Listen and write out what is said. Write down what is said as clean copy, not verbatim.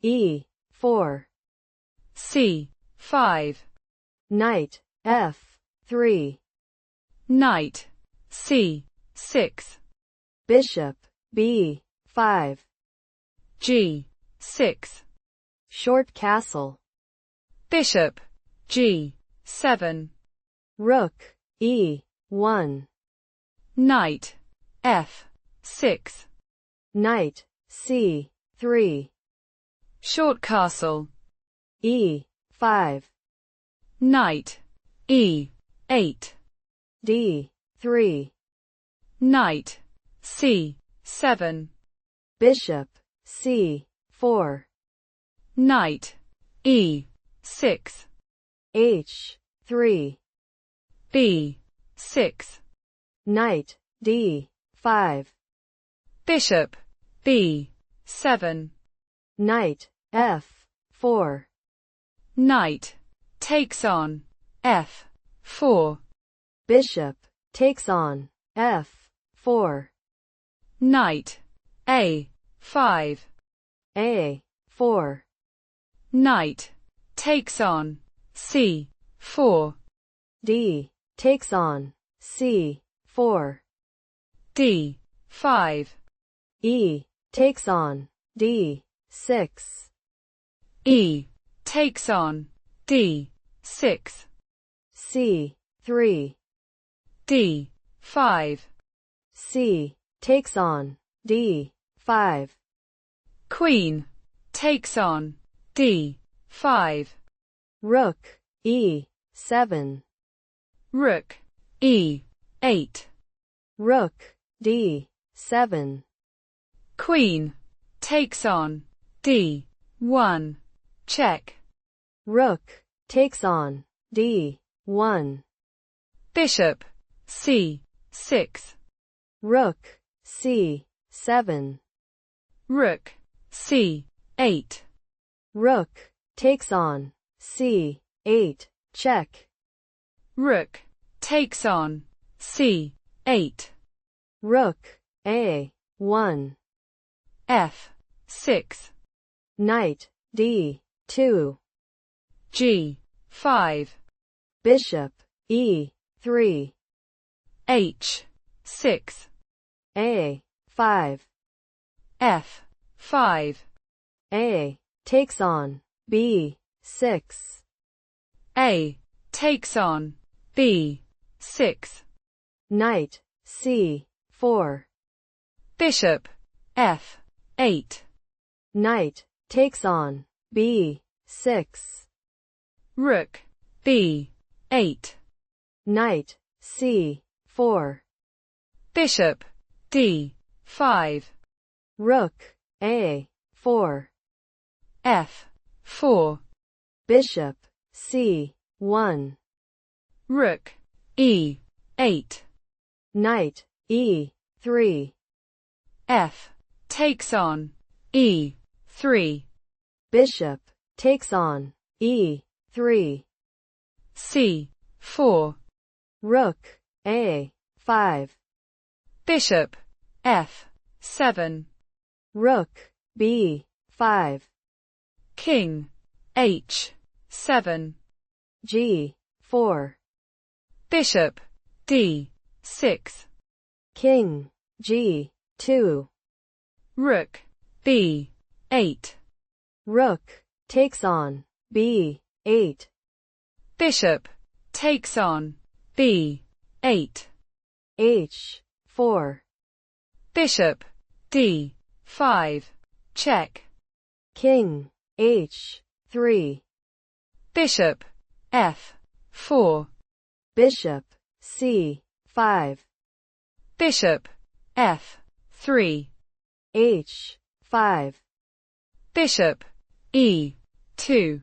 E4. C5. Knight F3. Knight C6. Bishop B5. G6. Short castle. Bishop G7. Rook E1. Knight F6. Knight C3. Short castle. E5. Knight E8. D3. Knight C7. Bishop C4. Knight E6. H3. B6. Knight D5. Bishop B7. Knight F4. Knight takes on F4. Bishop takes on F4. Knight A5. A4. Knight takes on C4. D takes on C4. D5. E takes on D6. E takes on D6. C3. D5. C takes on D5. Queen takes on D5. Rook E7. Rook E8. Rook D7. Queen takes on D1. Check. Rook takes on D1. Bishop C6. Rook C7. Rook C8. Rook takes on C8. Check. Rook takes on C8. Rook A1. F6. Knight D2. G5. Bishop E3. H6. A5. F5. A takes on B6. A takes on B6. Knight C4. Bishop F8. Knight takes on B6. Rook B8. Knight C4. Bishop D5. Rook A4. F4. Bishop C1. Rook E8. Knight E3. F takes on E3. Bishop takes on E3. C4. Rook A5. Bishop F7. Rook B5. King H7. G4. Bishop D6. King G2. Rook B8. Rook takes on B8. Bishop takes on B8. H4. Bishop D5. Check. King H3. Bishop F4. Bishop C5. Bishop F3. H5. Bishop E2.